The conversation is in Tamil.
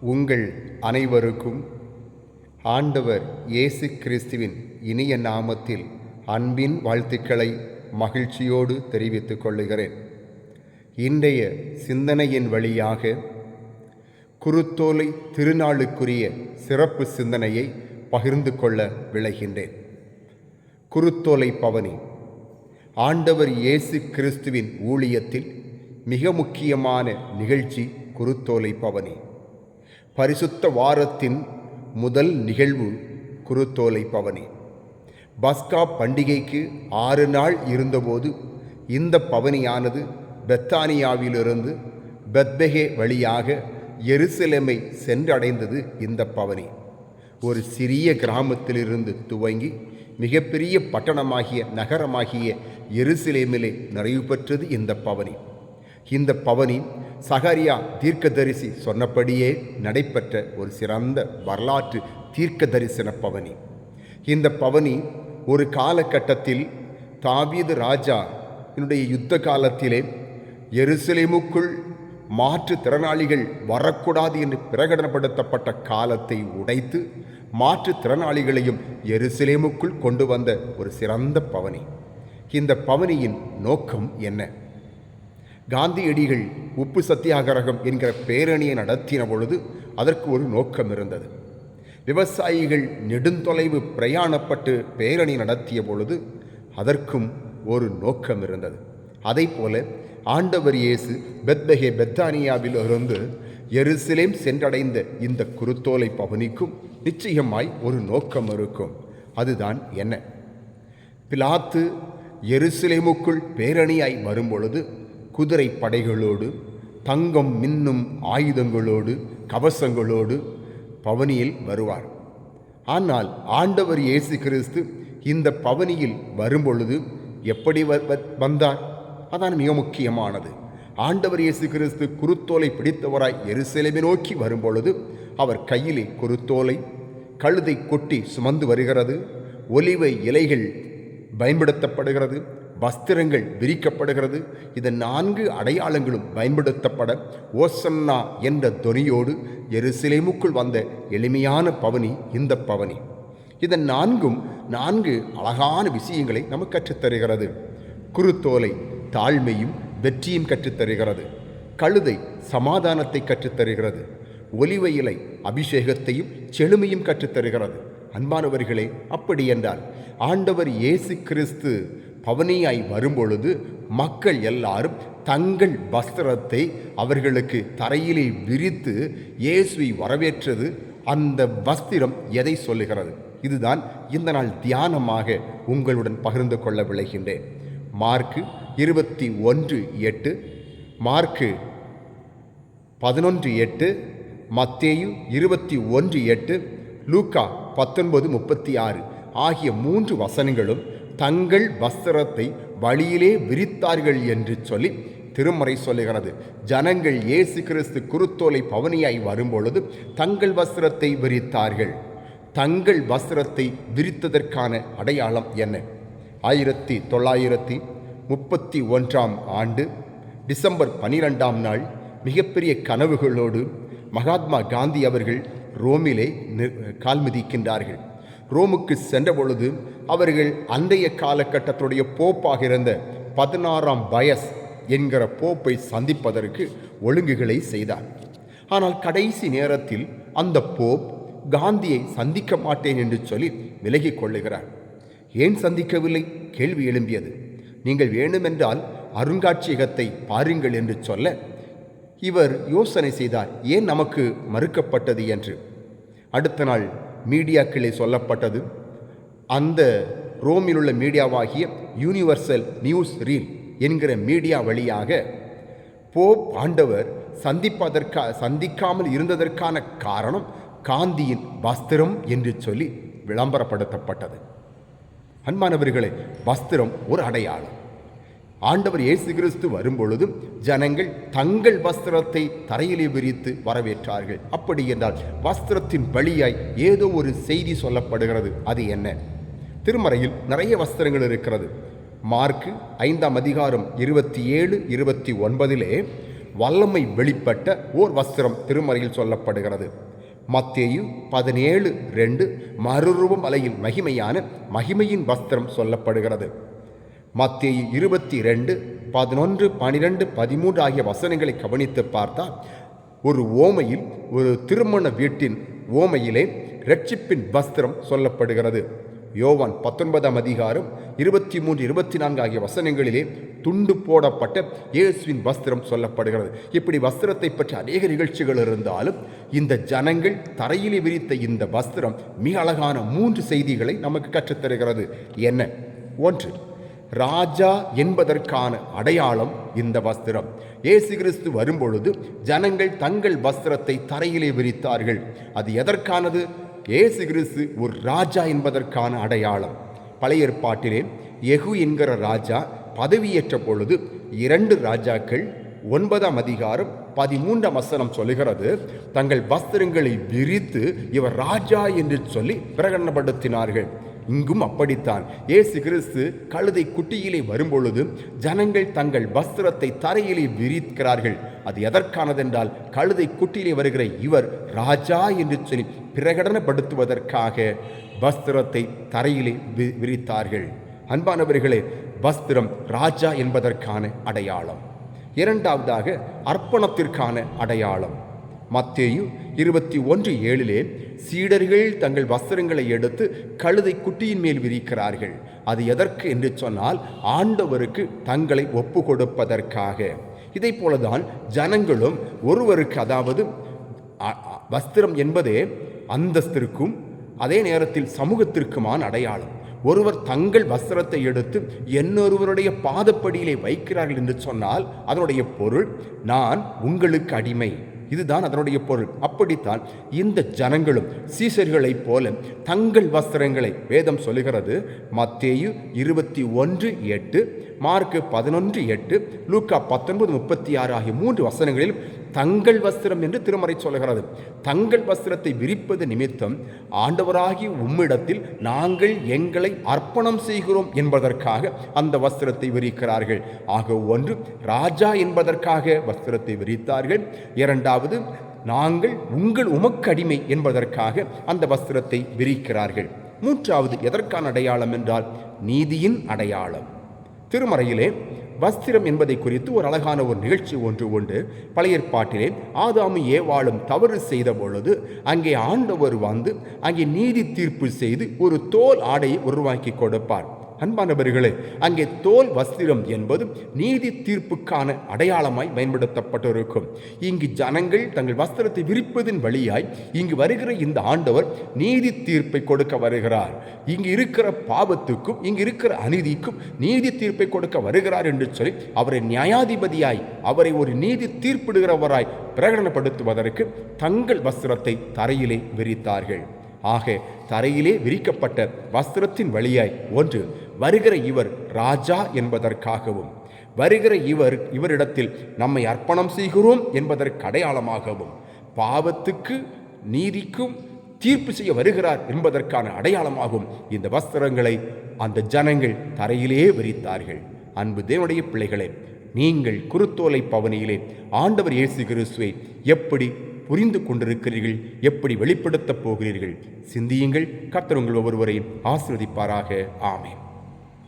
உங்கள் அனைவருக்கும் ஆண்டவர் இயேசு கிறிஸ்துவின் இனிய நாமத்தில் அன்பின் வாழ்த்துக்களை மகிழ்ச்சியோடு தெரிவித்துக் கொள்ளுகிறேன். இன்றைய சிந்தனையின் வழியாக குருத்தோலை திருநாளுக்குரிய சிறப்பு சிந்தனையை பகிர்ந்து கொள்ள விளைகின்றேன். குருத்தோலை பவனி ஆண்டவர் இயேசு கிறிஸ்துவின் ஊழியத்தில் மிக முக்கியமான நிகழ்ச்சி குருத்தோலை பவனி. பரிசுத்த வாரத்தின் முதல் நிகழ்வு குருத்தோலை பவனி. பஸ்கா பண்டிகைக்கு 6 நாள் இருந்தபோது இந்த பவனியானது பெத்தானியாவிலிருந்து பெத்பகே வழியாக எருசலேமை சென்றடைந்தது. இந்த பவனி ஒரு சிறிய கிராமத்திலிருந்து துவங்கி மிகப்பெரிய பட்டணமாகிய நகரமாகிய எருசலேமிலே நிறைவு பெற்றது இந்த பவனி. இந்த பவனி சகரியா தீர்க்கதரிசி சொன்னபடியே நடைபெற்ற ஒரு சிறந்த வரலாற்று தீர்க்க தரிசன பவனி. இந்த பவனி ஒரு காலகட்டத்தில் தாவீது ராஜா என்னுடைய யுத்த காலத்திலே எருசலேமுக்குள் மாற்றுத்திறனாளிகள் வரக்கூடாது என்று பிரகடனப்படுத்தப்பட்ட காலத்தை உடைத்து மாற்றுத்திறனாளிகளையும் எருசலேமுக்குள் கொண்டு வந்த ஒரு சிறந்த பவனி. இந்த பவனியின் நோக்கம் என்ன? காந்தியடிகள் உப்பு சத்தியாகிரகம் என்கிற பேரணியை நடத்தின பொழுது அதற்கு ஒரு நோக்கம் இருந்தது. விவசாயிகள் நெடுந்தொலைவு பிரயாணப்பட்டு பேரணி நடத்திய பொழுது அதற்கும் ஒரு நோக்கம் இருந்தது. அதை போல ஆண்டவர் இயேசு பெத்பகே பெத்தானியாவிலிருந்து எருசலேம் சென்றடைந்த இந்த குருத்தோலை பவனிக்கும் நிச்சயமாய் ஒரு நோக்கம் இருக்கும். அதுதான் என்ன? பிலாத்து எருசலேமுக்குள் பேரணியாய் வரும்பொழுது குதிரை படைகளோடு தங்கம் மின்னும் ஆயுதங்களோடு கவசங்களோடு பவனியில் வருவார். ஆனால் ஆண்டவர் இயேசு கிறிஸ்து இந்த பவனியில் வரும்பொழுது எப்படி வந்தார்? அதான் மிக முக்கியமானது. ஆண்டவர் இயேசு கிறிஸ்து குருத்தோலை பிடித்தவராய் எருசலேமை நோக்கி வரும்பொழுது அவர் கையிலே குருத்தோலை, கழுதை கொட்டி சுமந்து வருகிறது, ஒலிவை இலைகள் பயன்படுத்தப்படுகிறது, வஸ்திரங்கள் விரிக்கப்படுகிறது. இந்த 4 அடையாளங்களும் பயன்படுத்தப்பட ஓசன்னா என்ற தொனியோடு எருசலேமுக்குள் வந்த எளிமையான பவனி இந்த பவனி. இதன் 4 அழகான விஷயங்களை நமக்கு கற்றுத்தருகிறது. குருத்தோலை தாழ்மையும் வெற்றியும் கற்றுத்தருகிறது. கழுதை சமாதானத்தை கற்றுத்தருகிறது. ஒலிவை இலை அபிஷேகத்தையும் செழுமையும் கற்றுத்தருகிறது. அன்பானவர்களே, அப்படி என்றால் ஆண்டவர் இயேசு கிறிஸ்து பவனியாய் வரும்பொழுது மக்கள் எல்லாரும் தங்கள் வஸ்திரத்தை அவர்களுக்கு தரையிலே விரித்து இயேசுவை வரவேற்றது. அந்த வஸ்திரம் எதை சொல்லுகிறது? இதுதான் இந்த நாள் தியானமாக உங்களுடன் பகிர்ந்து கொள்ள விளைகின்றேன். மார்க்கு 21:8, மார்க்கு 11:8, மத்தேயு 21:8, லூக்கா 19:36 ஆகிய 3 வசனங்களும் தங்கள் வஸ்திரத்தை வழியிலே விரித்தார்கள் என்று சொல்லி திருமறை சொல்லுகிறது. ஜனங்கள் இயேசு கிறிஸ்து குருத்தோலை பவனியாய் வரும்பொழுது தங்கள் வஸ்திரத்தை விரித்தார்கள். தங்கள் வஸ்திரத்தை விரித்ததற்கான அடையாளம் என்ன? 1931 ஆண்டு டிசம்பர் 12 நாள் மிகப்பெரிய கனவுகளோடு மகாத்மா காந்தி அவர்கள் ரோமிலே கால்மிதிக்கின்றார்கள். ரோமுக்கு சென்ற பொழுது அவர்கள் அன்றைய காலகட்டத்துடைய போப்பாக இருந்த 16ஆம் பயஸ் என்கிற போப்பை சந்திப்பதற்கு ஒழுங்குகளை செய்தார். ஆனால் கடைசி நேரத்தில் அந்த போப் காந்தியை சந்திக்க மாட்டேன் என்று சொல்லி விலகிக் கொள்ளுகிறார். ஏன் சந்திக்கவில்லை? கேள்வி எழும்பியது. நீங்கள் வேண்டுமென்றால் அருங்காட்சியகத்தை பாருங்கள் என்று சொல்ல இவர் யோசனை செய்தார், ஏன் நமக்கு மறுக்கப்பட்டது என்று. அடுத்த நாள் மீடியாக்களே சொல்லப்பட்டது. அந்த ரோமில் உள்ள மீடியாவாகிய யூனிவர்சல் நியூஸ் ரீல் என்கிற மீடியா வழியாக போப் ஆண்டவர் சந்திக்காமல் இருந்ததற்கான காரணம் காந்தியின் வஸ்திரம் என்று சொல்லி விளம்பரப்படுத்தப்பட்டது. அன்பானவர்களே, வஸ்திரம் ஒரு அடையாளம். ஆண்டவர் இயேசு கிறிஸ்து வரும்பொழுது ஜனங்கள் தங்கள் வஸ்திரத்தை தரையிலே விரித்து வரவேற்றார்கள். அப்படி என்றால் வஸ்திரத்தின் வழியாய் ஏதோ ஒரு செய்தி சொல்லப்படுகிறது. அது என்ன? திருமறையில் நிறைய வஸ்திரங்கள் இருக்கிறது. மார்க்கு 5 அதிகாரம் 27-29 வல்லமை வெளிப்பட்ட ஓர் வஸ்திரம் திருமறையில் சொல்லப்படுகிறது. மத்தேயு 17:2 மறுரூபம் அலையில் மகிமையான மகிமையின் வஸ்திரம் சொல்லப்படுகிறது. மத்தேயு 22:11, 12, 13 ஆகிய வசனங்களை கவனித்து பார்த்தால் ஒரு ஓமையில், ஒரு திருமண வீட்டின் ஓமையிலே இரட்சிப்பின் வஸ்திரம் சொல்லப்படுகிறது. யோவான் 19:23-24 ஆகிய வசனங்களிலே துண்டு போடப்பட்ட இயேசுவின் வஸ்திரம் சொல்லப்படுகிறது. இப்படி வஸ்திரத்தை பற்றி அநேக நிகழ்ச்சிகள் இருந்தாலும் இந்த ஜனங்கள் தரையிலே விரித்த இந்த வஸ்திரம் மிக அழகான 3 செய்திகளை நமக்கு கற்றுத்தருகிறது. என்ன? 1, ராஜா என்பதற்கான அடையாளம் இந்த வஸ்திரம். இயேசு கிறிஸ்து வரும்பொழுது ஜனங்கள் தங்கள் வஸ்திரத்தை தரையிலே விரித்தார்கள். அது எதற்கானது? இயேசு கிறிஸ்து ஒரு ராஜா என்பதற்கான அடையாளம். பழைய ஏற்பாட்டிலே யெகூ என்கிற ராஜா பதவியேற்ற பொழுது 2 ராஜாக்கள் 9:13 சொல்லுகிறது, தங்கள் வஸ்திரங்களை விரித்து இவர் ராஜா என்று சொல்லி பிரகடனப்படுத்தினார்கள். இங்கும் அப்படித்தான். இயேசு கிறிஸ்து கழுதை குட்டியிலே வரும்பொழுது ஜனங்கள் தங்கள் வஸ்திரத்தை தரையிலே விரிக்கிறார்கள். அது எதற்கானதென்றால் கழுதை குட்டியிலே வருகிற இவர் ராஜா என்று சொல்லி பிரகடனப்படுத்துவதற்காக வஸ்திரத்தை தரையிலே விரித்தார்கள். அன்பானவர்களே, வஸ்திரம் ராஜா என்பதற்கான அடையாளம். 2வதாக அர்ப்பணத்திற்கான அடையாளம். மத்தேயு 21:7 சீடர்கள் தங்கள் வஸ்திரங்களை எடுத்து கழுதை குட்டியின் மேல் விரிக்கிறார்கள். அது எதற்கு என்று சொன்னால் ஆண்டவருக்கு தங்களை ஒப்பு கொடுப்பதற்காக. இதை போலதான் ஜனங்களும் ஒருவருக்கு, அதாவது வஸ்திரம் என்பதே அந்தஸ்திற்கும் அதே நேரத்தில் சமூகத்திற்குமான அடையாளம். ஒருவர் தங்கள் வஸ்திரத்தை எடுத்து இன்னொருவருடைய பாதப்படியிலே வைக்கிறார்கள் என்று சொன்னால் அதனுடைய பொருள், நான் உங்களுக்கு அடிமை. இதுதான் அதனுடைய பொருள். அப்படித்தான் இந்த ஜனங்களும் சீசர்களைப் போல தங்கள் வஸ்திரங்களை, வேதம் சொல்லுகிறது மத்தேயு 21:8, மார்க்கு 11:8, லூக்கா 19:36 ஆகிய 3 வசனங்களில் தங்கள் வஸ்திரம் என்று திருமறை சொல்கிறது. தங்கள் வஸ்திரத்தை விரிப்பது நிமித்தம் ஆண்டவராகிய உம்மிடத்தில் நாங்கள் எங்களை அர்ப்பணம் செய்கிறோம் என்பதற்காக அந்த வஸ்திரத்தை விரிக்கிறார்கள். ஆக 1, ராஜா என்பதற்காக வஸ்திரத்தை விரித்தார்கள். 2வது, நாங்கள் உமக்கு அடிமை என்பதற்காக அந்த வஸ்திரத்தை விரிக்கிறார்கள். 3வது எதற்கான அடையாளம் என்றால் நீதியின் அடையாளம். திருமறையிலே வஸ்திரம் என்பதை குறித்து ஒரு அழகான ஒரு நிகழ்ச்சி ஒன்று உண்டு. பழைய ஏற்பாட்டிலே ஆதாமும் ஏவாளும் தவறு செய்த பொழுது அங்கே ஆண்டவர் வந்து அங்கே நீதி தீர்ப்பு செய்து ஒரு தோல் ஆடையை உருவாக்கி கொடுப்பார். அன்பானவர்களே, அங்கே தோல் வஸ்திரம் என்பது நீதி தீர்ப்புக்கான அடையாளமாய் பயன்படுத்தப்பட்டிருக்கும். இங்கு ஜனங்கள் தங்கள் வஸ்திரத்தை விரிப்பதின் வழியாய் இங்கு வருகிற இந்த ஆண்டவர் நீதி தீர்ப்பை கொடுக்க வருகிறார். இங்கு இருக்கிற பாவத்துக்கும் இங்கு இருக்கிற அநீதிக்கும் நீதி தீர்ப்பை கொடுக்க வருகிறார் என்று சொல்லி அவரை நியாயாதிபதியாய், அவரை ஒரு நீதி தீர்ப்பிடுகிறவராய் பிரகடனப்படுத்துவதற்கு தங்கள் வஸ்திரத்தை தரையிலே விரித்தார்கள். ஆக தரையிலே விரிக்கப்பட்ட வஸ்திரத்தின் வழியாய் 1, வருகிற இவர் ராஜா என்பதற்காகவும், வருகிற இவரிடத்தில் நம்மை அர்ப்பணம் செய்கிறோம் என்பதற்கு அடையாளமாகவும், பாவத்துக்கு நீதிக்கும் தீர்ப்பு செய்ய வருகிறார் என்பதற்கான அடையாளமாகவும் இந்த வஸ்திரங்களை அந்த ஜனங்கள் தரையிலே விரித்தார்கள். அன்பு தேவனுடைய பிள்ளைகளே, நீங்கள் குருத்தோலை பவனியிலே ஆண்டவர் இயேசு கிறிஸ்துவை எப்படி புரிந்து கொண்டிருக்கிறீர்கள்? எப்படி வெளிப்படுத்தப் போகிறீர்கள்? சிந்தியுங்கள். கர்த்தர் உங்கள் ஒவ்வொருவரையும் ஆசீர்வதிப்பாராக. ஆமென்.